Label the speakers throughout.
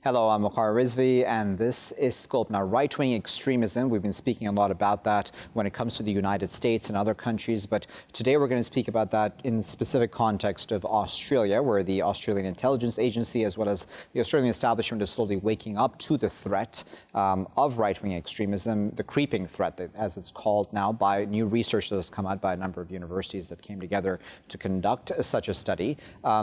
Speaker 1: Hello, I'm Waqar Rizvi, and this is Scope. Now, right-wing extremism, we've been speaking a lot about that when it comes to the United States and other countries, but today we're going to speak about that in the specific context of Australia, where the Australian Intelligence Agency, as well as the Australian establishment, is slowly waking up to the threat of right-wing extremism, the creeping threat, as it's called now, by new research that has come out by a number of universities that came together to conduct such a study,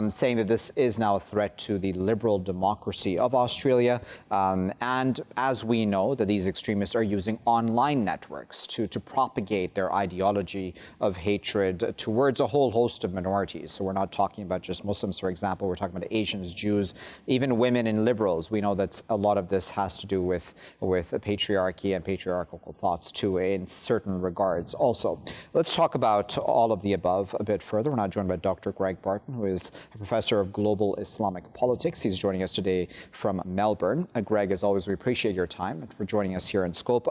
Speaker 1: saying that this is now a threat to the liberal democracy of Australia, and as we know, that these extremists are using online networks to propagate their ideology of hatred towards a whole host of minorities. So we're not talking about just Muslims, for example. We're talking about Asians, Jews, even women and liberals. We know that a lot of this has to do with patriarchy and patriarchal thoughts too, in certain regards also. Let's talk about all of the above a bit further. We're now joined by Dr. Greg Barton, who is a professor of global Islamic politics. He's joining us today from Melbourne. Greg, as always, we appreciate your time and for joining us here in Scope.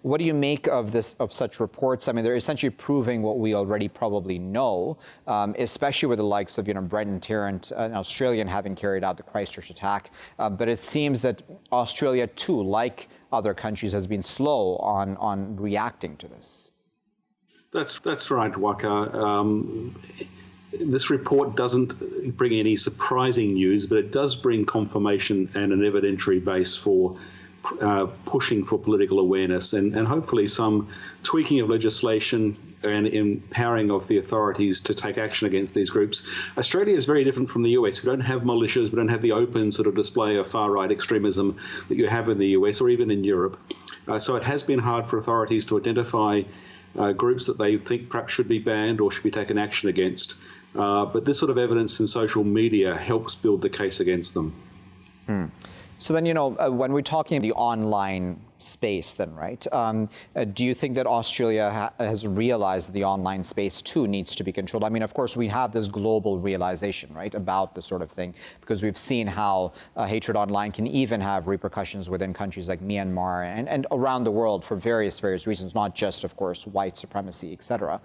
Speaker 1: What do you make of such reports? I mean, they're essentially proving what we already probably know, especially with the likes of, Brenton Tarrant, an Australian, having carried out the Christchurch attack. But it seems that Australia, too, like other countries, has been slow on reacting to this.
Speaker 2: That's right, Waqar. This report doesn't bring any surprising news, but it does bring confirmation and an evidentiary base for pushing for political awareness and hopefully some tweaking of legislation and empowering of the authorities to take action against these groups. Australia is very different from the US. We don't have militias, we don't have the open sort of display of far-right extremism that you have in the US or even in Europe. So it has been hard for authorities to identify groups that they think perhaps should be banned or should be taken action against. But this sort of evidence in social media helps build the case against them.
Speaker 1: So then, when we're talking the online space then, right, do you think that Australia has realized the online space too needs to be controlled? I mean, of course, we have this global realization, right, about this sort of thing, because we've seen how hatred online can even have repercussions within countries like Myanmar and around the world for various reasons, not just, of course, white supremacy, etc.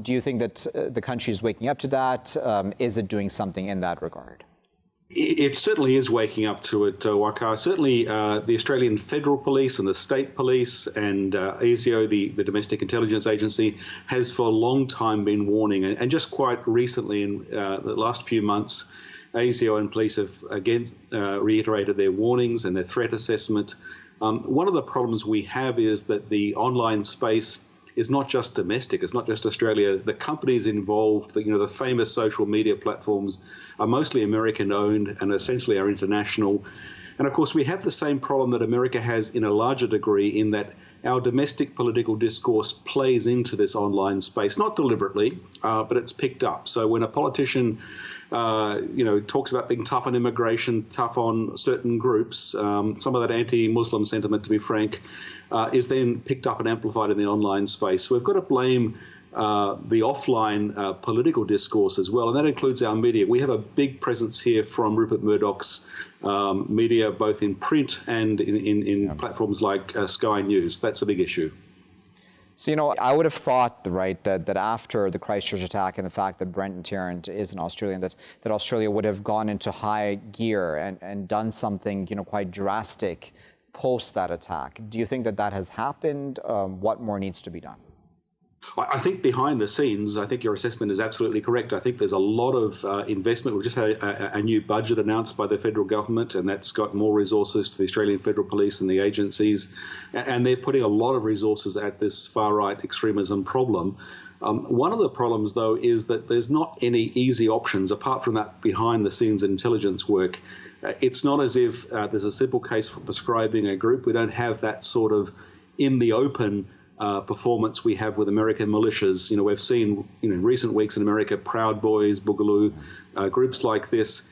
Speaker 1: Do you think that the country is waking up to that? Is it doing something in that regard?
Speaker 2: It certainly is waking up to it, Waqar. Certainly the Australian Federal Police and the State Police and ASIO, the Domestic Intelligence Agency, has for a long time been warning. And just quite recently, in the last few months, ASIO and police have again reiterated their warnings and their threat assessment. One of the problems we have is that the online space is not just domestic, it's not just Australia. The companies involved, the famous social media platforms are mostly American-owned and essentially are international. And of course, we have the same problem that America has in a larger degree in that our domestic political discourse plays into this online space, not deliberately, but it's picked up. So when a politician talks about being tough on immigration, tough on certain groups, some of that anti-Muslim sentiment, to be frank, is then picked up and amplified in the online space. So we've got to blame the offline political discourse as well, and that includes our media. We have a big presence here from Rupert Murdoch's media, both in print and in platforms like Sky News. That's a big issue.
Speaker 1: So, I would have thought, right, that after the Christchurch attack and the fact that Brenton Tarrant is an Australian, that Australia would have gone into high gear and done something, quite drastic post that attack. Do you think that has happened? What more needs to be done?
Speaker 2: I think behind the scenes, I think your assessment is absolutely correct. I think there's a lot of investment. We've just had a new budget announced by the federal government, and that's got more resources to the Australian Federal Police and the agencies. And they're putting a lot of resources at this far-right extremism problem. One of the problems, though, is that there's not any easy options apart from that behind-the-scenes intelligence work. It's not as if there's a simple case for prescribing a group. We don't have that sort of in the open performance we have with American militias. We've seen in recent weeks in America, Proud Boys, Boogaloo, groups like this.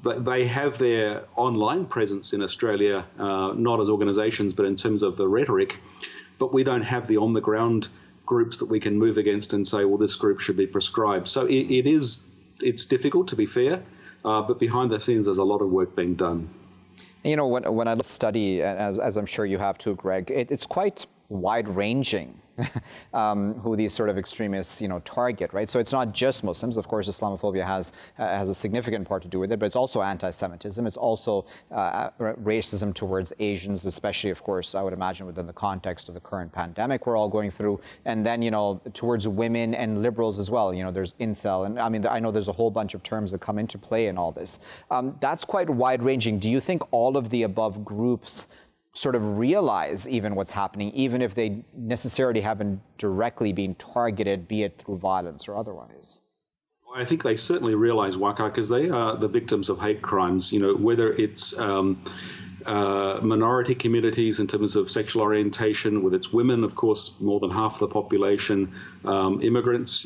Speaker 2: They have their online presence in Australia, not as organizations, but in terms of the rhetoric. But we don't have the on-the-ground groups that we can move against and say, well, this group should be prescribed. So it's difficult, to be fair, but behind the scenes, there's a lot of work being done.
Speaker 1: When I study, as I'm sure you have too, Greg, it's quite wide-ranging, who these sort of extremists, target, right? So it's not just Muslims. Of course, Islamophobia has a significant part to do with it, but it's also anti-Semitism. It's also racism towards Asians, especially, of course, I would imagine within the context of the current pandemic we're all going through, and then, towards women and liberals as well. There's Int'l, and I know there's a whole bunch of terms that come into play in all this. That's quite wide-ranging. Do you think all of the above groups sort of realize even what's happening, even if they necessarily haven't directly been targeted, be it through violence or otherwise?
Speaker 2: I think they certainly realize, Waqar, because they are the victims of hate crimes, whether it's minority communities in terms of sexual orientation, whether it's women, of course, more than half the population, immigrants,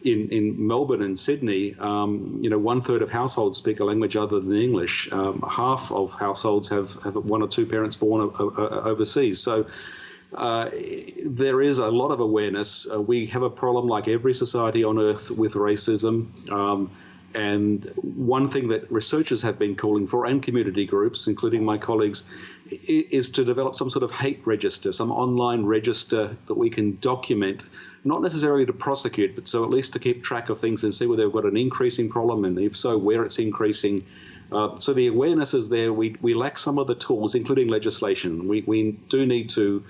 Speaker 2: in Melbourne and Sydney, 1/3 of households speak a language other than English. Half of households have one or two parents born overseas. So there is a lot of awareness. We have a problem, like every society on earth, with racism. And one thing that researchers have been calling for, and community groups, including my colleagues, is to develop some sort of hate register, some online register that we can document, not necessarily to prosecute, but so at least to keep track of things and see whether they've got an increasing problem, and if so, where it's increasing. So the awareness is there. We lack some of the tools, including legislation. We do need to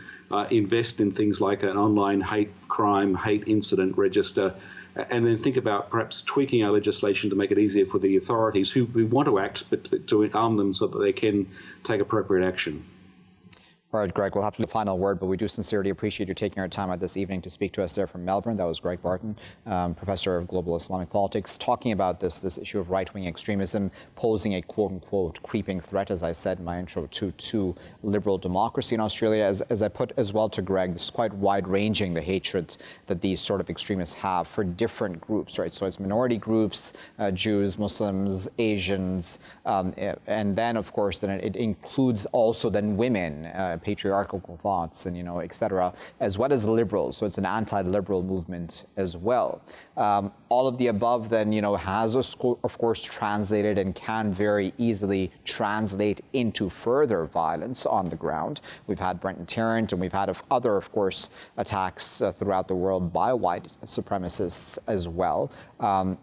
Speaker 2: invest in things like an online hate crime, hate incident register, and then think about perhaps tweaking our legislation to make it easier for the authorities who want to act, but to arm them so that they can take appropriate action.
Speaker 1: All right, Greg, we'll have to do the final word, but we do sincerely appreciate you taking our time out this evening to speak to us there from Melbourne. That was Greg Barton, professor of global Islamic politics, talking about this issue of right-wing extremism posing a quote-unquote creeping threat, as I said in my intro, to liberal democracy in Australia. As I put as well to Greg, this is quite wide-ranging, the hatred that these sort of extremists have for different groups, right? So it's minority groups, Jews, Muslims, Asians, and then, of course, then it includes also then women, patriarchal thoughts, and et cetera, as well as liberals. So it's an anti-liberal movement as well. All of the above then, has of course translated and can very easily translate into further violence on the ground. We've had Brent and Tarrant, and we've had other, of course, attacks throughout the world by white supremacists as well.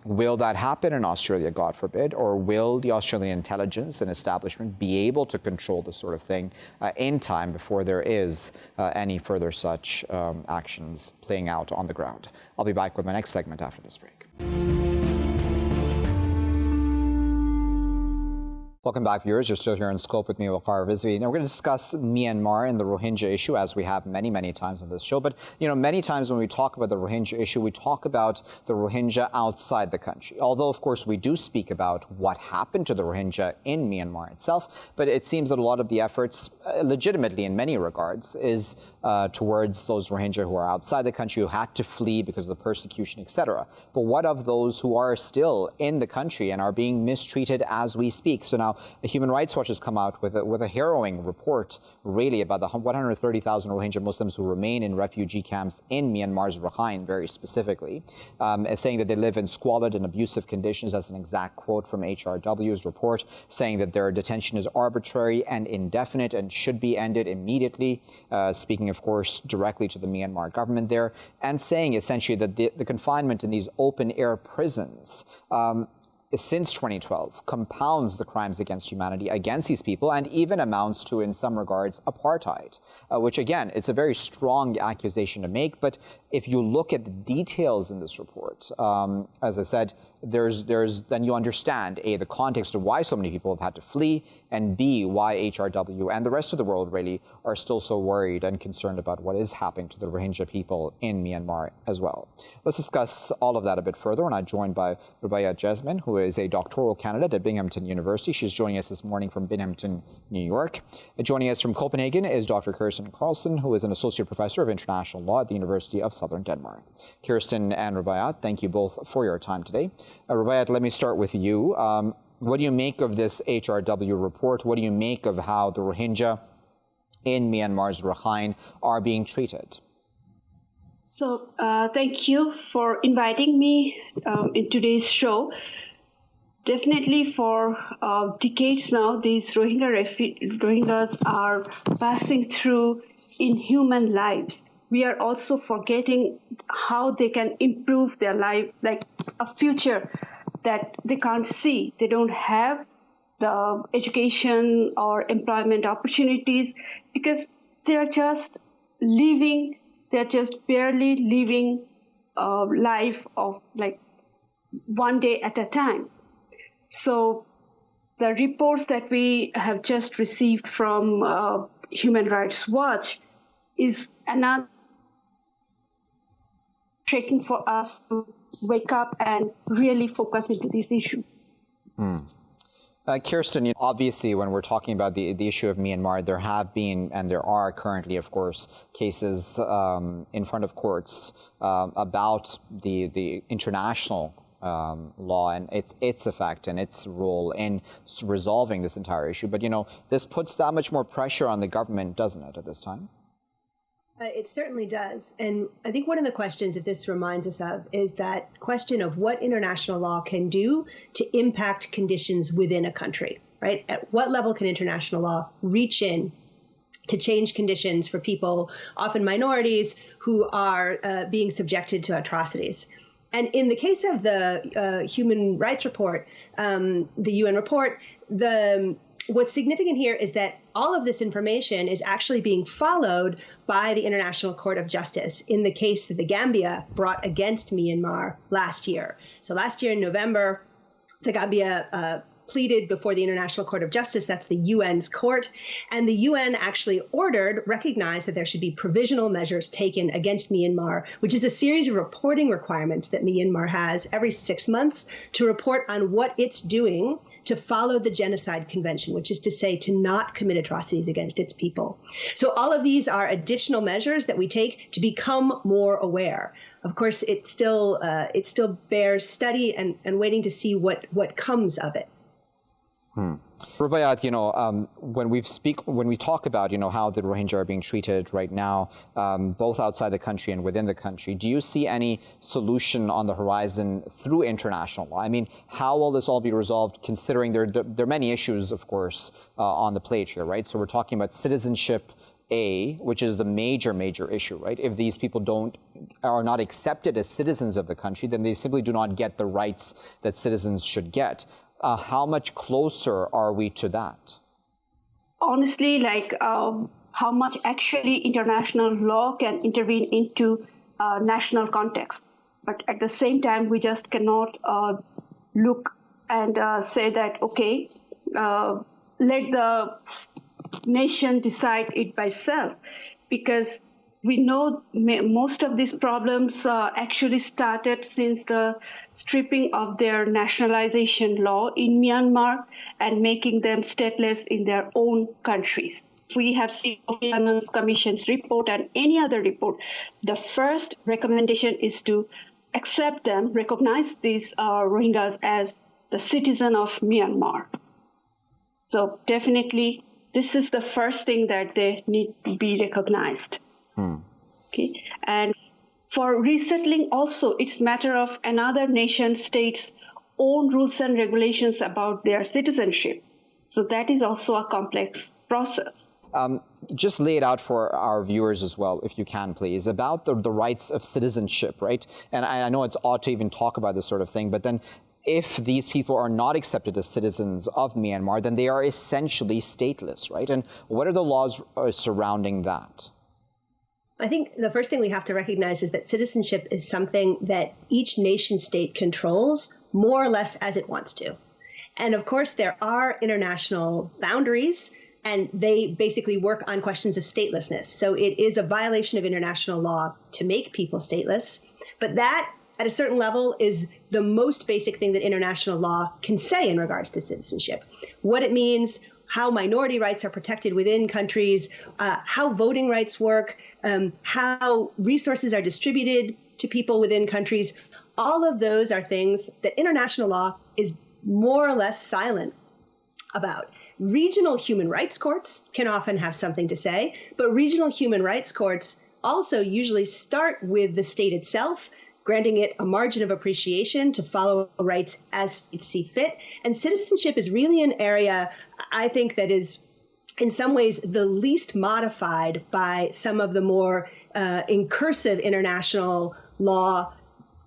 Speaker 1: Will that happen in Australia, God forbid, or will the Australian intelligence and establishment be able to control this sort of thing in time before there is any further such actions playing out on the ground? I'll be back with my next segment after this break. Welcome back, viewers. You're still here in Scope with me, Waqar Rizvi. Now, we're going to discuss Myanmar and the Rohingya issue, as we have many, many times on this show. But, many times when we talk about the Rohingya issue, we talk about the Rohingya outside the country. Although, of course, we do speak about what happened to the Rohingya in Myanmar itself. But it seems that a lot of the efforts, legitimately in many regards, is towards those Rohingya who are outside the country, who had to flee because of the persecution, etc. But what of those who are still in the country and are being mistreated as we speak? So now, Human Rights Watch has come out with a harrowing report, really, about the 130,000 Rohingya Muslims who remain in refugee camps in Myanmar's Rakhine, very specifically, saying that they live in squalid and abusive conditions. That's an exact quote from HRW's report, saying that their detention is arbitrary and indefinite and should be ended immediately, speaking, of course, directly to the Myanmar government there, and saying essentially that the confinement in these open-air prisons since 2012 compounds the crimes against humanity against these people, and even amounts to, in some regards, apartheid, which, again, it's a very strong accusation to make. But if you look at the details in this report, as I said, then you understand, A, the context of why so many people have had to flee, and B, why HRW and the rest of the world really are still so worried and concerned about what is happening to the Rohingya people in Myanmar as well. Let's discuss all of that a bit further, and I'm joined by Rubayat Jesmin, who is a doctoral candidate at Binghamton University. She's joining us this morning from Binghamton, New York. Joining us from Copenhagen is Dr. Carlson, who is an associate professor of international law at the University of Southern Denmark. Kerstin and Rubayat, thank you both for your time today. Rubayat, let me start with you. What do you make of this HRW report? What do you make of how the Rohingya in Myanmar's Rakhine are being treated?
Speaker 3: So thank you for inviting me in today's show. Definitely for decades now, these Rohingyas are passing through inhuman lives. we are also forgetting how they can improve their life, like a future that they can't see. They don't have the education or employment opportunities because they're just living, they're just barely living a life of like one day at a time. So the reports that we have just received from Human Rights Watch is another tracking for us to wake up and really focus into this issue.
Speaker 1: Kerstin, obviously, when we're talking about the issue of Myanmar, there have been, and there are currently, of course, cases in front of courts about the international law and its effect and its role in resolving this entire issue. But, this puts that much more pressure on the government, doesn't it, at this time?
Speaker 4: It certainly does. And I think one of the questions that this reminds us of is that question of what international law can do to impact conditions within a country, right? At what level can international law reach in to change conditions for people, often minorities, who are being subjected to atrocities? And in the case of the Human Rights Report, the UN report, what's significant here is that all of this information is actually being followed by the International Court of Justice in the case that the Gambia brought against Myanmar last year. So last year in November, the Gambia pleaded before the International Court of Justice, that's the UN's court, and the UN actually recognized that there should be provisional measures taken against Myanmar, which is a series of reporting requirements that Myanmar has every 6 months to report on what it's doing to follow the Genocide Convention, which is to say to not commit atrocities against its people. So all of these are additional measures that we take to become more aware. Of course, it still bears study and waiting to see what comes of it.
Speaker 1: Rubayat, when we talk about, how the Rohingya are being treated right now, both outside the country and within the country, do you see any solution on the horizon through international law? I mean, how will this all be resolved, considering there are many issues, of course, on the plate here, right? So we're talking about citizenship, which is the major issue, right? If these people are not accepted as citizens of the country, then they simply do not get the rights that citizens should get. How much closer are we to that?
Speaker 3: Honestly, how much actually international law can intervene into national context. But at the same time, we just cannot look and say that, okay, let the nation decide it by itself, because we know most of these problems actually started since the stripping of their nationalization law in Myanmar and making them stateless in their own countries. We have seen the Commission's report and any other report. The first recommendation is to accept them, recognize these Rohingyas as the citizen of Myanmar. So definitely, this is the first thing that they need to be recognized. Okay, and for resettling also, it's a matter of another nation state's own rules and regulations about their citizenship. So that is also a complex process.
Speaker 1: Just lay it out for our viewers as well, if you can, please, about the rights of citizenship, right? And I know it's odd to even talk about this sort of thing, but then if these people are not accepted as citizens of Myanmar, then they are essentially stateless, right? And what are the laws surrounding that?
Speaker 4: I think the first thing we have to recognize is that citizenship is something that each nation state controls more or less as it wants to. And of course, there are international boundaries, and they basically work on questions of statelessness. So it is a violation of international law to make people stateless. But that, at a certain level, is the most basic thing that international law can say in regards to citizenship. What it means, how minority rights are protected within countries, how voting rights work, how resources are distributed to people within countries. All of those are things that international law is more or less silent about. Regional human rights courts can often have something to say, but regional human rights courts also usually start with the state itself, granting it a margin of appreciation to follow rights as it see fit. And citizenship is really an area, I think, that is in some ways the least modified by some of the more incursive international law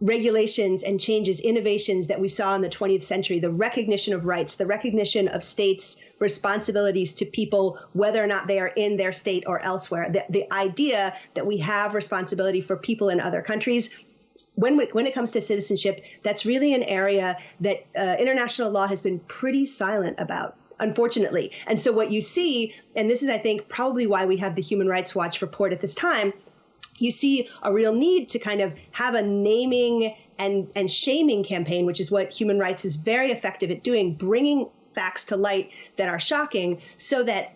Speaker 4: regulations and changes, innovations that we saw in the 20th century, the recognition of rights, the recognition of states' responsibilities to people, whether or not they are in their state or elsewhere. The idea that we have responsibility for people in other countries. When it comes to citizenship, that's really an area that international law has been pretty silent about, unfortunately. And so what you see, and this is, I think, probably why we have the Human Rights Watch report at this time, you see a real need to kind of have a naming and shaming campaign, which is what human rights is very effective at doing, bringing facts to light that are shocking so that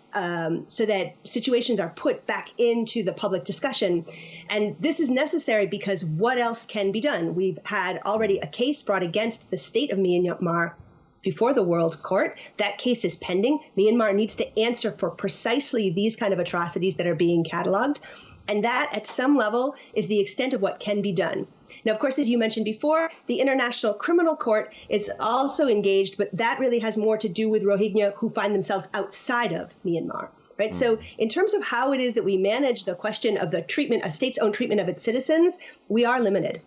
Speaker 4: situations are put back into the public discussion. And this is necessary because what else can be done? We've had already a case brought against the state of Myanmar before the World Court. That case is pending. Myanmar needs to answer for precisely these kind of atrocities that are being cataloged. And that, at some level, is the extent of what can be done. Now, of course, as you mentioned before, the International Criminal Court is also engaged, but that really has more to do with Rohingya who find themselves outside of Myanmar. Right. So in terms of how it is that we manage the question of the treatment, a state's own treatment of its citizens, we are limited.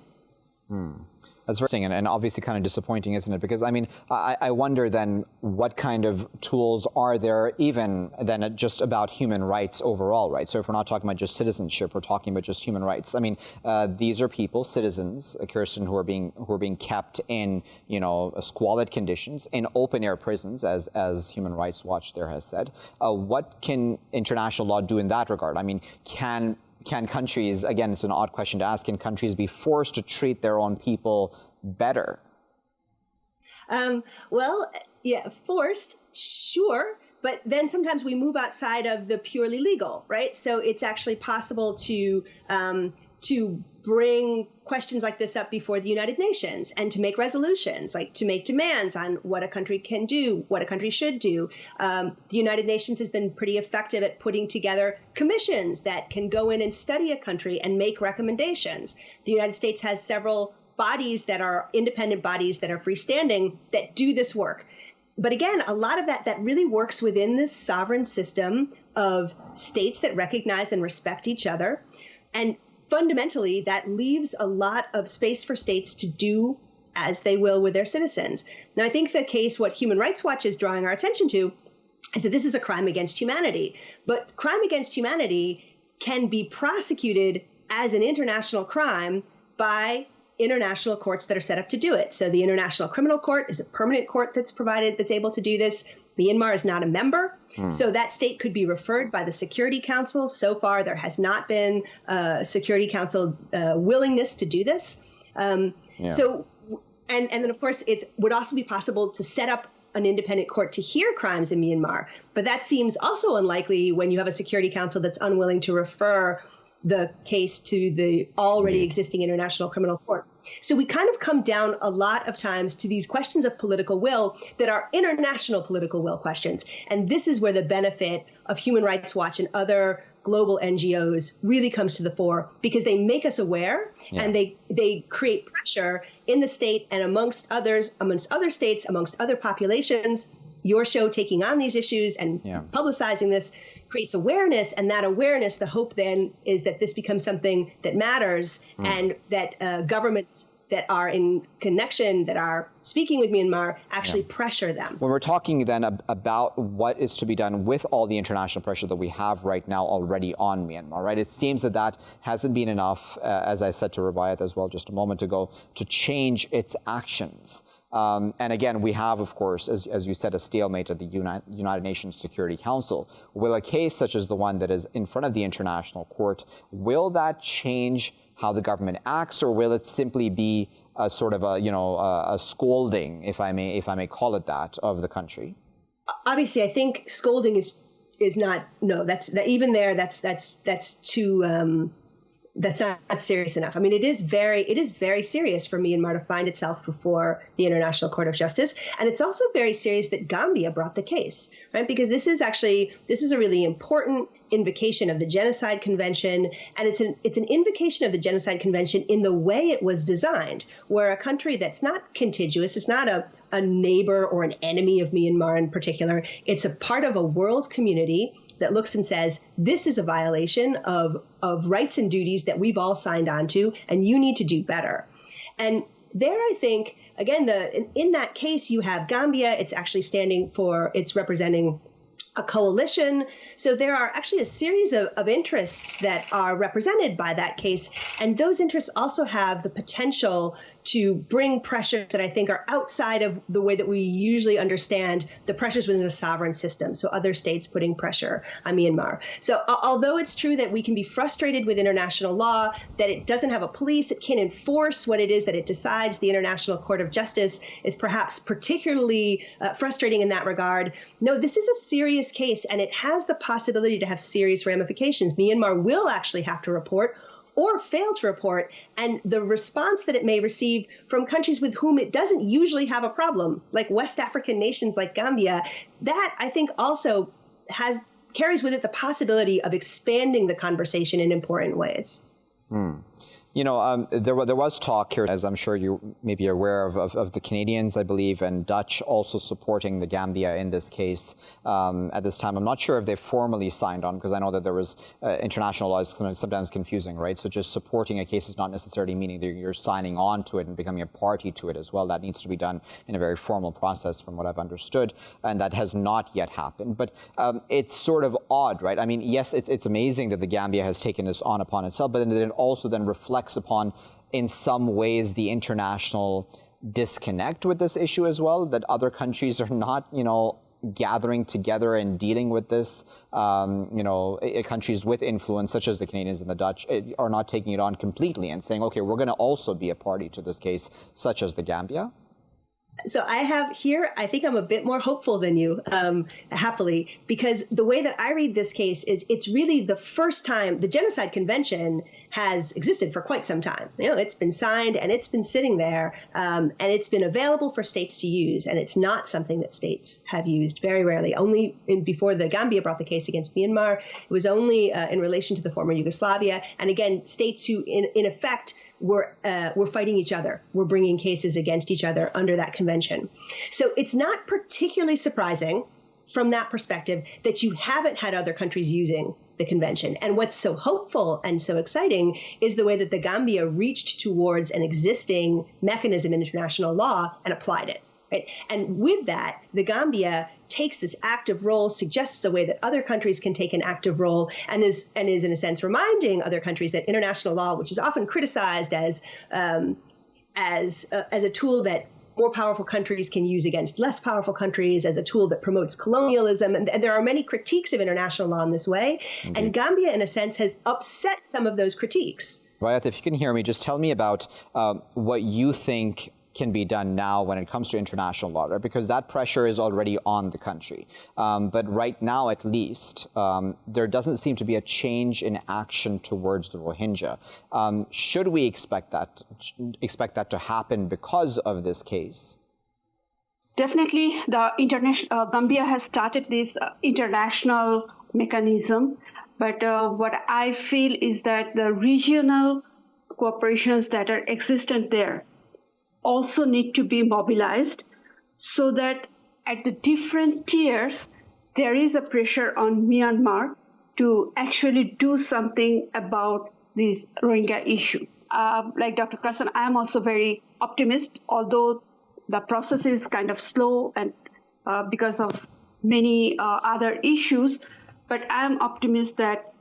Speaker 1: That's very interesting and obviously kind of disappointing, isn't it? Because, I mean, I wonder then what kind of tools are there even then just about human rights overall, right? So if we're not talking about just citizenship, we're talking about just human rights. I mean, these are people, citizens, Kerstin, who are being kept in, squalid conditions in open-air prisons, as Human Rights Watch there has said. What can international law do in that regard? I mean, can countries, again, it's an odd question to ask, can countries be forced to treat their own people better?
Speaker 4: Well, yeah, forced, sure. But then sometimes we move outside of the purely legal, right? So it's actually possible to bring questions like this up before the United Nations and to make resolutions, like to make demands on what a country can do, what a country should do. The United Nations has been pretty effective at putting together commissions that can go in and study a country and make recommendations. The United States has several bodies that are independent bodies that are freestanding that do this work. But again, a lot of that really works within this sovereign system of states that recognize and respect each other. And fundamentally, that leaves a lot of space for states to do as they will with their citizens. Now, I think the case, what Human Rights Watch is drawing our attention to, is that this is a crime against humanity. But crime against humanity can be prosecuted as an international crime by international courts that are set up to do it. So the International Criminal Court is a permanent court that's able to do this. Myanmar is not a member, so that state could be referred by the Security Council. So far, there has not been Security Council willingness to do this. So, and then, of course, it would also be possible to set up an independent court to hear crimes in Myanmar. But that seems also unlikely when you have a Security Council that's unwilling to refer the case to the already existing International Criminal Court. So we kind of come down a lot of times to these questions of political will that are international political will questions. And this is where the benefit of Human Rights Watch and other global NGOs really comes to the fore, because they make us aware and they create pressure in the state and amongst other states, amongst other populations. Your show taking on these issues and publicizing this creates awareness, and that awareness, the hope then is that this becomes something that matters and that governments that are in connection, that are speaking with Myanmar, actually pressure them.
Speaker 1: When we're talking then about what is to be done with all the international pressure that we have right now already on Myanmar, right? It seems that hasn't been enough, as I said to Rubayat as well just a moment ago, to change its actions. And again, we have, of course, as you said, a stalemate at the United Nations Security Council. Will a case such as the one that is in front of the International Court, will that change how the government acts, or will it simply be a sort of a scolding, if I may call it that, of the country?
Speaker 4: Obviously, I think scolding is not, no, that's even there. That's too that's not serious enough. I mean, it is very serious for Myanmar to find itself before the International Court of Justice. And it's also very serious that Gambia brought the case, right? Because this is a really important invocation of the Genocide Convention. And it's an invocation of the Genocide Convention in the way it was designed, where a country that's not contiguous, it's not a neighbor or an enemy of Myanmar in particular, it's a part of a world community that looks and says, this is a violation of rights and duties that we've all signed on to, and you need to do better. And there, I think, again, in that case, you have Gambia. It's representing a coalition. So there are actually a series of interests that are represented by that case. And those interests also have the potential to bring pressures that I think are outside of the way that we usually understand the pressures within a sovereign system. So other states putting pressure on Myanmar. So although it's true that we can be frustrated with international law, that it doesn't have a police, it can't enforce what it is that it decides, the International Court of Justice is perhaps particularly frustrating in that regard. No, this is a serious case, and it has the possibility to have serious ramifications. Myanmar will actually have to report or fail to report, and the response that it may receive from countries with whom it doesn't usually have a problem, like West African nations like Gambia, that I think also carries with it the possibility of expanding the conversation in important ways.
Speaker 1: You know, there was talk here, as I'm sure you may be aware of the Canadians, I believe, and Dutch also supporting the Gambia in this case at this time. I'm not sure if they formally signed on, because I know that there was international law is sometimes confusing, right? So just supporting a case is not necessarily meaning that you're signing on to it and becoming a party to it as well. That needs to be done in a very formal process, from what I've understood, and that has not yet happened. But it's sort of odd, right? I mean, yes, it's amazing that the Gambia has taken this on upon itself, but then it also then reflects upon, in some ways, the international disconnect with this issue as well, that other countries are not, gathering together and dealing with this. Countries with influence, such as the Canadians and the Dutch, are not taking it on completely and saying, okay, we're going to also be a party to this case, such as the Gambia.
Speaker 4: So I have here, I think I'm a bit more hopeful than you, happily, because the way that I read this case is it's really the first time the Genocide Convention has existed for quite some time. It's been signed and it's been sitting there and it's been available for states to use. And it's not something that states have used, very rarely. Only before the Gambia brought the case against Myanmar, it was only in relation to the former Yugoslavia. And again, states who in effect were fighting each other, were bringing cases against each other under that convention. So it's not particularly surprising from that perspective that you haven't had other countries using the convention. And what's so hopeful and so exciting is the way that the Gambia reached towards an existing mechanism in international law and applied it. Right? And with that, the Gambia takes this active role, suggests a way that other countries can take an active role, and is in a sense reminding other countries that international law, which is often criticized as a tool that more powerful countries can use against less powerful countries, as a tool that promotes colonialism. And there are many critiques of international law in this way. Indeed. And Gambia, in a sense, has upset some of those critiques.
Speaker 1: Rubayat, if you can hear me, just tell me about what you think can be done now when it comes to international law, right? Because that pressure is already on the country. But right now, at least, there doesn't seem to be a change in action towards the Rohingya. Should we expect that to happen because of this case?
Speaker 3: Definitely, the Gambia has started this international mechanism. But what I feel is that the regional cooperations that are existent there also need to be mobilized, so that at the different tiers, there is a pressure on Myanmar to actually do something about this Rohingya issue. Like Dr. Carlson, I am also very optimistic, although the process is kind of slow and because of many other issues, but I am optimistic that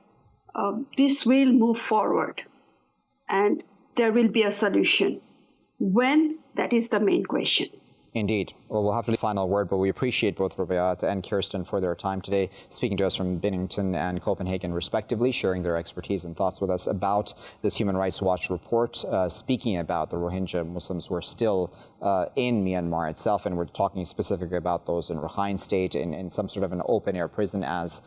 Speaker 3: this will move forward and there will be a solution. When? That is the main question.
Speaker 1: Indeed. Well, we'll have to leave the final word, but we appreciate both Rubayat and Kerstin for their time today, speaking to us from Binghamton and Copenhagen, respectively, sharing their expertise and thoughts with us about this Human Rights Watch report, speaking about the Rohingya Muslims who are still in Myanmar itself, and we're talking specifically about those in Rakhine State in some sort of an open-air prison, as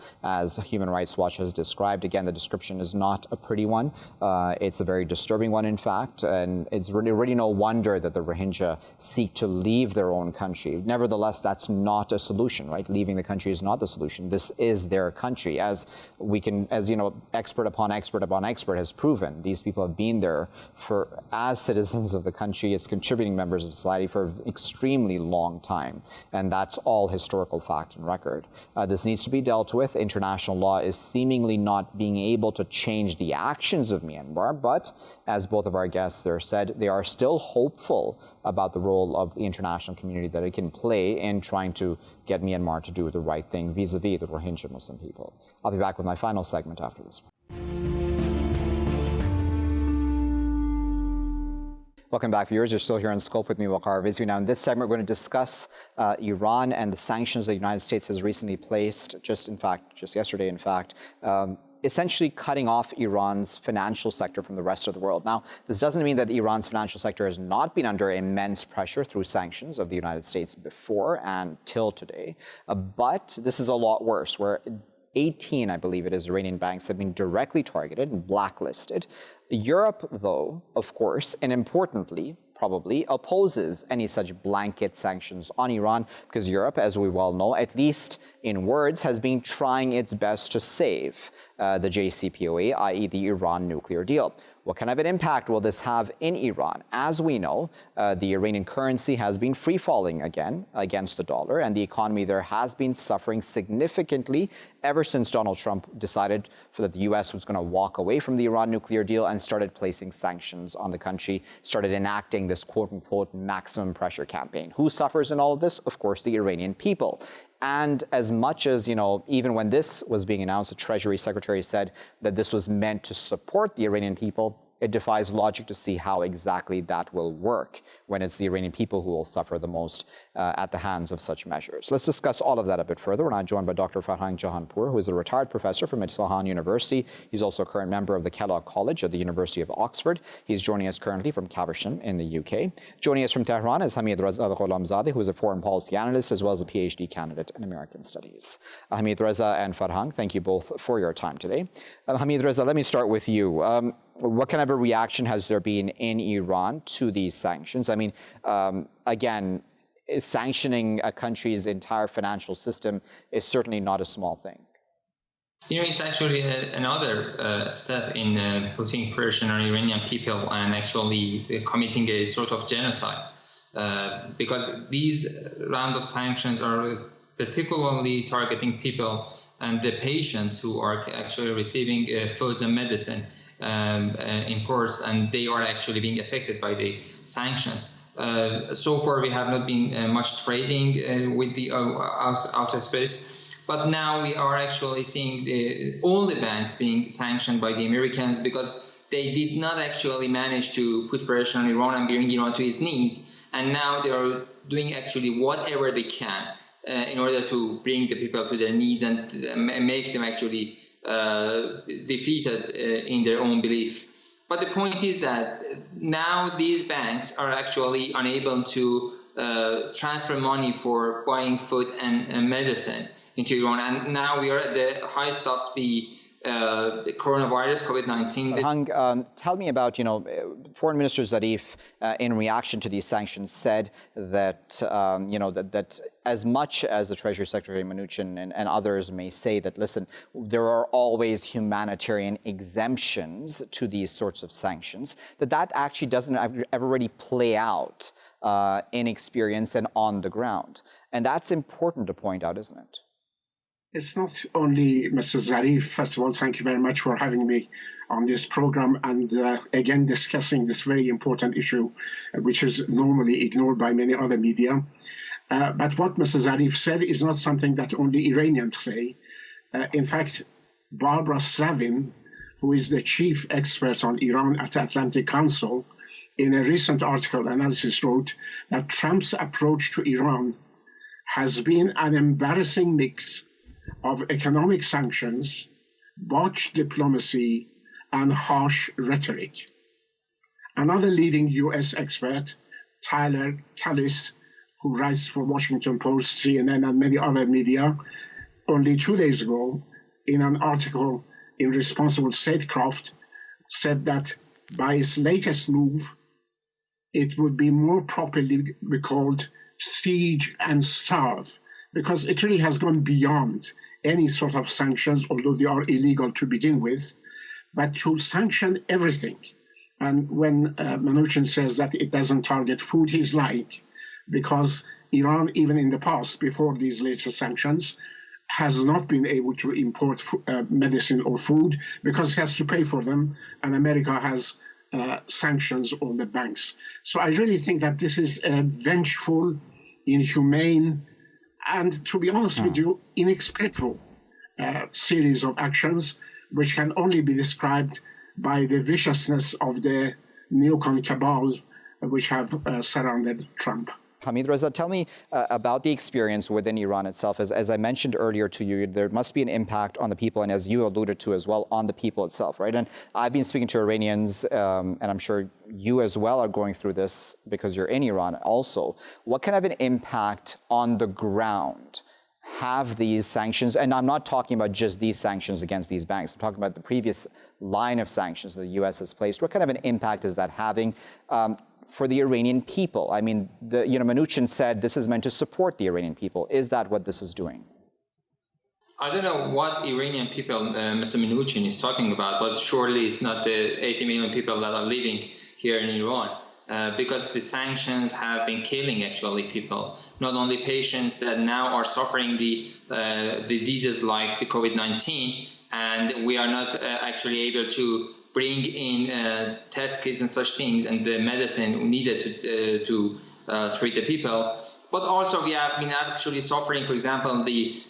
Speaker 1: Human Rights Watch has described. Again, the description is not a pretty one. It's a very disturbing one, in fact, and it's really no wonder that the Rohingya seek to leave their own country. Nevertheless, that's not a solution, right? Leaving the country is not the solution. This is their country. As you know, expert upon expert upon expert has proven, these people have been there as citizens of the country, as contributing members of society for an extremely long time. And that's all historical fact and record. This needs to be dealt with. International law is seemingly not being able to change the actions of Myanmar, but as both of our guests there said, they are still hopeful about the role of the international community that it can play in trying to get Myanmar to do the right thing vis-a-vis the Rohingya Muslim people. I'll be back with my final segment after this. Welcome back, viewers. You're still here on Scope with me, Waqar Rizvi. Now, in this segment, we're going to discuss Iran and the sanctions the United States has recently placed, just yesterday, essentially cutting off Iran's financial sector from the rest of the world. Now, this doesn't mean that Iran's financial sector has not been under immense pressure through sanctions of the United States before and till today, but this is a lot worse, where 18, I believe it is, Iranian banks have been directly targeted and blacklisted. Europe, though, of course, and importantly, probably opposes any such blanket sanctions on Iran, because Europe, as we well know, at least in words, has been trying its best to save the JCPOA, i.e. the Iran nuclear deal. What kind of an impact will this have in Iran? As we know, the Iranian currency has been free-falling again against the dollar, and the economy there has been suffering significantly ever since Donald Trump decided that the U.S. was going to walk away from the Iran nuclear deal and started placing sanctions on the country, started enacting this quote-unquote maximum pressure campaign. Who suffers in all of this? Of course, the Iranian people. And as much as, you know, even when this was being announced, the Treasury Secretary said that this was meant to support the Iranian people, it defies logic to see how exactly that will work when it's the Iranian people who will suffer the most at the hands of such measures. Let's discuss all of that a bit further. We're now joined by Dr. Farhang Jahanpour, who is a retired professor from Tehran University. He's also a current member of the Kellogg College at the University of Oxford. He's joining us currently from Caversham in the UK. Joining us from Tehran is Hamidreza Gholamzadeh, who is a foreign policy analyst as well as a PhD candidate in American studies. Hamidreza and Farhang, thank you both for your time today. Hamidreza, let me start with you. What kind of a reaction has there been in Iran to these sanctions? I mean, again, sanctioning a country's entire financial system is certainly not a small thing.
Speaker 5: You know, it's actually another step in putting pressure on Iranian people and actually committing a sort of genocide. Because these round of sanctions are particularly targeting people and the patients who are actually receiving foods and medicine imports, and they are actually being affected by the sanctions. So far, we have not been much trading with the outer space, but now we are actually seeing all the banks being sanctioned by the Americans because they did not actually manage to put pressure on Iran and bring Iran to its knees. And now they are doing actually whatever they can in order to bring the people to their knees and make them actually defeated in their own belief. But the point is that now these banks are actually unable to transfer money for buying food and medicine into Iran. And now we are at the height of the coronavirus, COVID-19.
Speaker 1: Tell me about, Foreign Minister Zarif, in reaction to these sanctions, said that, that as much as the Treasury Secretary Mnuchin and others may say that, listen, there are always humanitarian exemptions to these sorts of sanctions, that actually doesn't ever really play out in experience and on the ground. And that's important to point out, isn't it?
Speaker 6: It's not only Mr. Zarif. First of all, thank you very much for having me on this program and again discussing this very important issue, which is normally ignored by many other media. But what Mr. Zarif said is not something that only Iranians say. In fact, Barbara Savin, who is the chief expert on Iran at the Atlantic Council, in a recent article, Analyst wrote that Trump's approach to Iran has been an embarrassing mix of economic sanctions, botched diplomacy, and harsh rhetoric. Another leading U.S. expert, Tyler Callis, who writes for Washington Post, CNN, and many other media, only 2 days ago, in an article in Responsible Statecraft, said that by its latest move, it would be more properly be called siege and starve, because it really has gone beyond any sort of sanctions, although they are illegal to begin with, but to sanction everything. And when Mnuchin says that it doesn't target food, he's lying, because Iran, even in the past, before these latest sanctions, has not been able to import medicine or food because it has to pay for them, and America has sanctions on the banks. So I really think that this is a vengeful, inhumane, and to be honest with you, inexplicable series of actions which can only be described by the viciousness of the neocon cabal which have surrounded Trump.
Speaker 1: Hamidreza, tell me about the experience within Iran itself. As I mentioned earlier to you, there must be an impact on the people, and as you alluded to as well, on the people itself, right? And I've been speaking to Iranians, and I'm sure you as well are going through this because you're in Iran also. What kind of an impact on the ground have these sanctions, and I'm not talking about just these sanctions against these banks, I'm talking about the previous line of sanctions the U.S. has placed. What kind of an impact is that having for the Iranian people? I mean, Mnuchin said this is meant to support the Iranian people. Is that what this is doing?
Speaker 5: I don't know what Iranian people Mr. Mnuchin is talking about, but surely it's not the 80 million people that are living here in Iran, because the sanctions have been killing actually people, not only patients that now are suffering the diseases like the COVID-19, and we are not actually able to bring in test kits and such things and the medicine needed to treat the people. But also we have been actually suffering, for example, the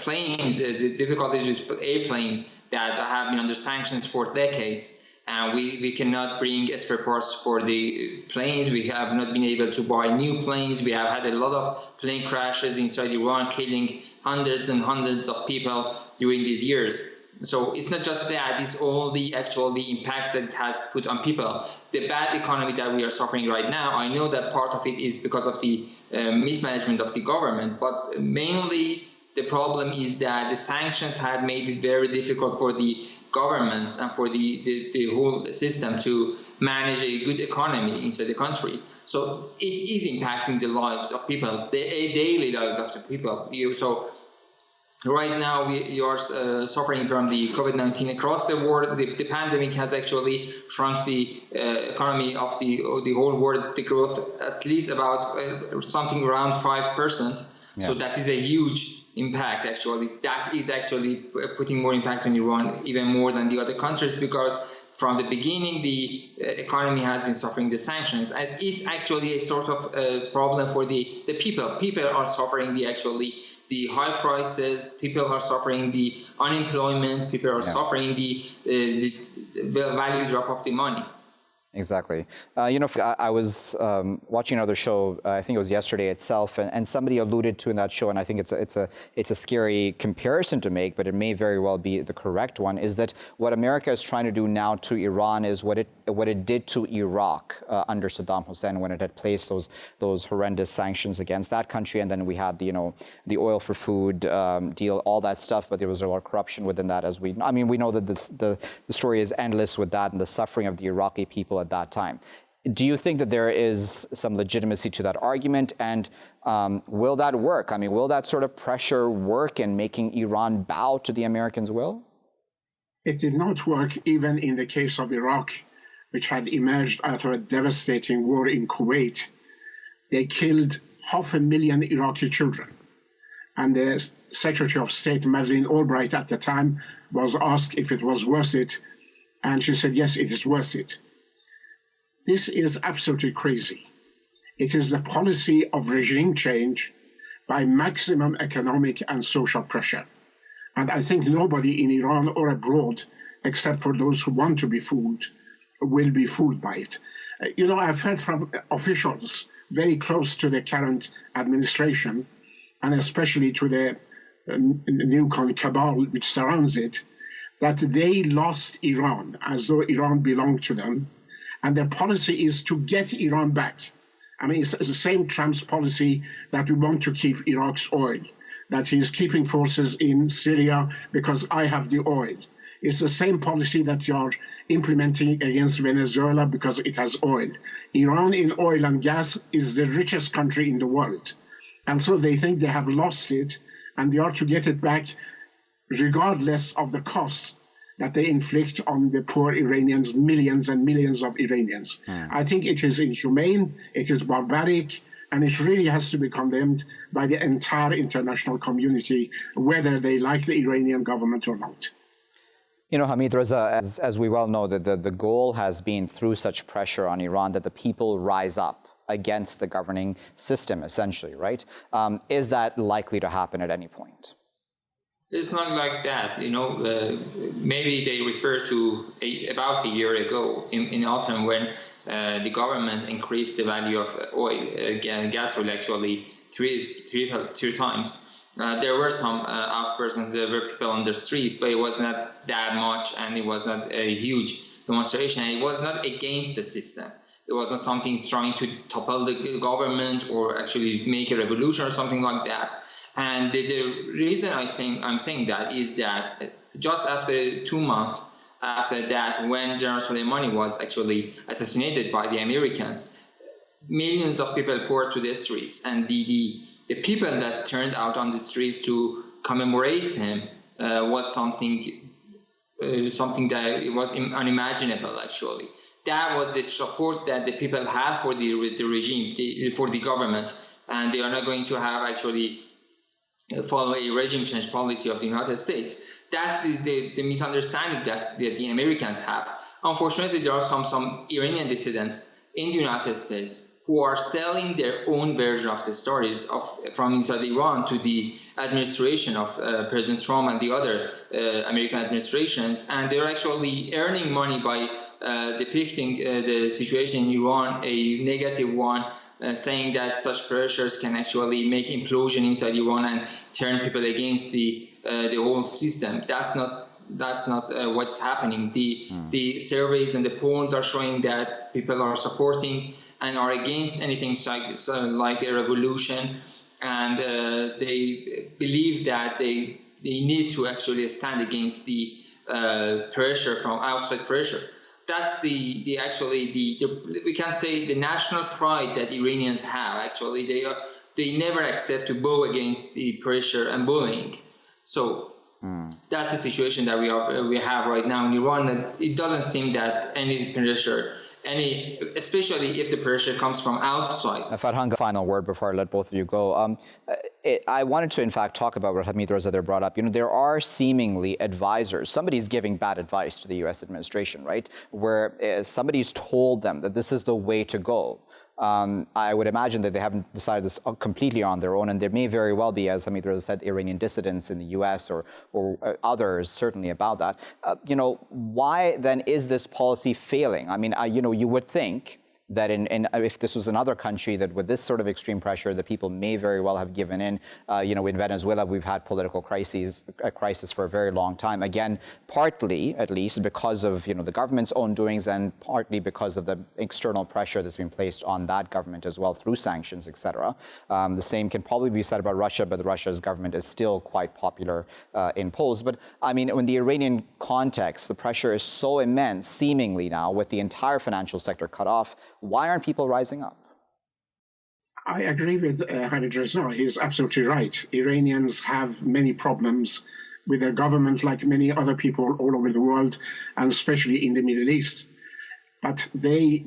Speaker 5: planes, the difficulties with airplanes that have been under sanctions for decades. And we cannot bring spare parts for the planes. We have not been able to buy new planes. We have had a lot of plane crashes inside Iran, killing hundreds and hundreds of people during these years. So it's not just that, it's all the impacts that it has put on people. The bad economy that we are suffering right now, I know that part of it is because of the mismanagement of the government, but mainly the problem is that the sanctions had made it very difficult for the governments and for the whole system to manage a good economy inside the country. So it is impacting the lives of people, the daily lives of the people. So right now, we are suffering from the COVID-19 across the world. The pandemic has actually shrunk the economy of the whole world, the growth at least about something around 5%. Yeah. So that is a huge impact, actually. That is actually putting more impact on Iran, even more than the other countries, because from the beginning, the economy has been suffering the sanctions. And it's actually a sort of problem for the people. People are suffering the high prices, people are suffering the unemployment, people are suffering the value drop of the money.
Speaker 1: Exactly. I was watching another show, I think it was yesterday itself, and somebody alluded to in that show, and I think it's a scary comparison to make, but it may very well be the correct one, is that what America is trying to do now to Iran is what it did to Iraq under Saddam Hussein when it had placed those horrendous sanctions against that country, and then we had the oil for food deal, all that stuff, but there was a lot of corruption within that, we know that the story is endless with that and the suffering of the Iraqi people at that time. Do you think that there is some legitimacy to that argument, and will that work? Will that sort of pressure work in making Iran bow to the Americans' will?
Speaker 6: It did not work even in the case of Iraq, which had emerged out of a devastating war in Kuwait. They killed 500,000 Iraqi children. And the Secretary of State, Madeleine Albright, at the time was asked if it was worth it, and she said, yes, it is worth it. This is absolutely crazy. It is the policy of regime change by maximum economic and social pressure. And I think nobody in Iran or abroad, except for those who want to be fooled, will be fooled by it. I've heard from officials very close to the current administration, and especially to the new cabal which surrounds it, that they lost Iran as though Iran belonged to them, and their policy is to get Iran back. I mean, it's the same Trump's policy that we want to keep Iraq's oil, that he's keeping forces in Syria because I have the oil. It's the same policy that you are implementing against Venezuela because it has oil. Iran in oil and gas is the richest country in the world. And so they think they have lost it and they are to get it back regardless of the costs that they inflict on the poor Iranians, millions and millions of Iranians. I think it is inhumane, it is barbaric, and it really has to be condemned by the entire international community, whether they like the Iranian government or not.
Speaker 1: Hamidreza, as we well know, that the goal has been through such pressure on Iran that the people rise up against the governing system, essentially, right? Is that likely to happen at any point?
Speaker 5: It's not like that, maybe they refer to about a year ago in autumn when the government increased the value of oil, gas oil actually three times. There were some outbursts and there were people on the streets, but it was not that much and it was not a huge demonstration. And it was not against the system. It wasn't something trying to topple the government or actually make a revolution or something like that. And the reason I'm saying that is that just after 2 months after that, when General Soleimani was actually assassinated by the Americans, millions of people poured to the streets, and the people that turned out on the streets to commemorate him was something that it was unimaginable actually. That was the support that the people have for the regime, for the government, and they are not going to have actually follow a regime change policy of the United States. That's the misunderstanding that the Americans have. Unfortunately, there are some Iranian dissidents in the United States who are selling their own version of the stories from inside Iran to the administration of President Trump and the other American administrations, and they're actually earning money by depicting the situation in Iran, a negative one, saying that such pressures can actually make implosion inside Iran and turn people against the whole system. That's not what's happening. The surveys and the polls are showing that people are supporting and are against anything like a revolution, and they believe that they need to actually stand against the pressure from outside pressure. That's we can say the national pride that Iranians have. Actually, they never accept to bow against the pressure and bullying. So that's the situation that we have right now in Iran. And it doesn't seem that any pressure, especially if the pressure comes from outside.
Speaker 1: Farhang, final word before I let both of you go. I wanted to, in fact, talk about what Hamidreza there brought up. There are seemingly advisors. Somebody's giving bad advice to the U.S. administration, right? Where somebody's told them that this is the way to go. I would imagine that they haven't decided this completely on their own, and there may very well be, as Hamidreza said, Iranian dissidents in the U.S. or others certainly about that. Why then is this policy failing? I mean, you would think that if this was another country, that with this sort of extreme pressure, the people may very well have given in. In Venezuela, we've had political crisis for a very long time. Again, partly, at least, because of the government's own doings, and partly because of the external pressure that's been placed on that government as well through sanctions, etc. The same can probably be said about Russia, but Russia's government is still quite popular in polls. But I mean, in the Iranian context, the pressure is so immense, seemingly now, with the entire financial sector cut off. Why aren't people rising up?
Speaker 6: I agree with Hamidreza. He's absolutely right. Iranians have many problems with their government, like many other people all over the world, and especially in the Middle East. But they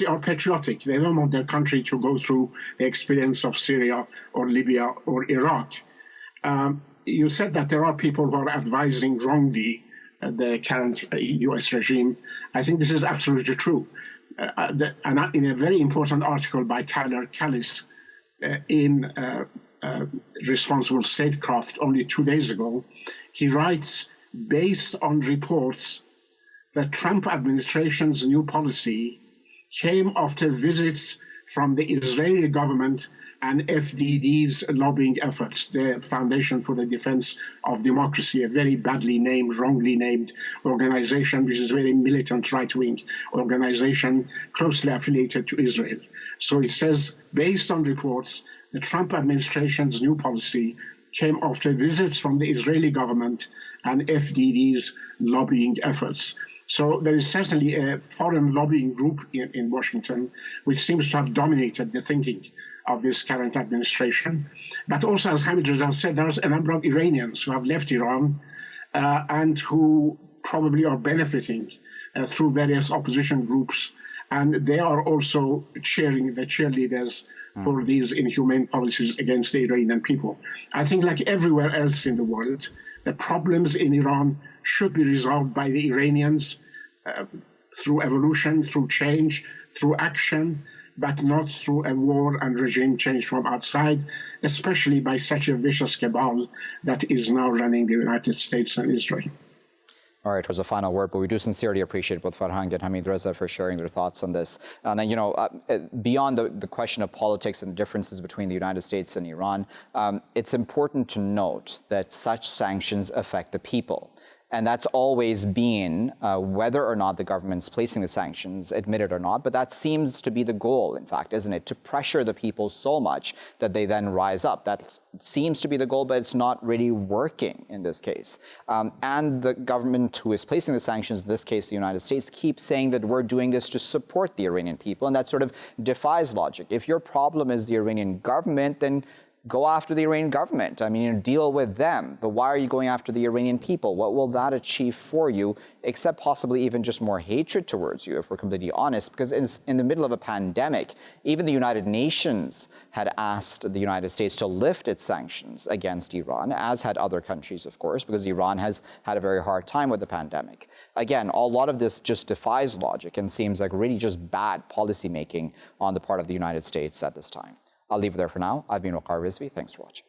Speaker 6: are patriotic. They don't want their country to go through the experience of Syria or Libya or Iraq. You said that there are people who are advising wrongly the current U.S. regime. I think this is absolutely true. In a very important article by Tyler Callis in Responsible Statecraft only 2 days ago, he writes, based on reports the Trump administration's new policy came after visits from the Israeli government and FDD's lobbying efforts, the Foundation for the Defense of Democracy, a very badly named, wrongly named organization, which is a very militant right-wing organization closely affiliated to Israel. So it says, based on reports, the Trump administration's new policy came after visits from the Israeli government and FDD's lobbying efforts. So there is certainly a foreign lobbying group in Washington, which seems to have dominated the thinking of this current administration. But also, as Hamidreza said, there's a number of Iranians who have left Iran and who probably are benefiting through various opposition groups. And they are also cheering the cheerleaders for these inhumane policies against the Iranian people. I think, like everywhere else in the world, the problems in Iran should be resolved by the Iranians through evolution, through change, through action, but not through a war and regime change from outside, especially by such a vicious cabal that is now running the United States and Israel.
Speaker 1: All right, was a final word, but we do sincerely appreciate both Farhang and Hamidreza for sharing their thoughts on this. And you know, beyond the question of politics and the differences between the United States and Iran, it's important to note that such sanctions affect the people. And that's always been, whether or not the government's placing the sanctions, admitted or not, but that seems to be the goal, in fact, isn't it? To pressure the people so much that they then rise up. That seems to be the goal, but it's not really working in this case. And the government who is placing the sanctions, in this case the United States, keeps saying that we're doing this to support the Iranian people, and that sort of defies logic. If your problem is the Iranian government, then go after the Iranian government. I mean, you know, deal with them. But why are you going after the Iranian people? What will that achieve for you, except possibly even just more hatred towards you, if we're completely honest? Because in the middle of a pandemic, even the United Nations had asked the United States to lift its sanctions against Iran, as had other countries, of course, because Iran has had a very hard time with the pandemic. Again, a lot of this just defies logic and seems like really just bad policymaking on the part of the United States at this time. I'll leave it there for now. I've been Waqar Rizvi. Thanks for watching.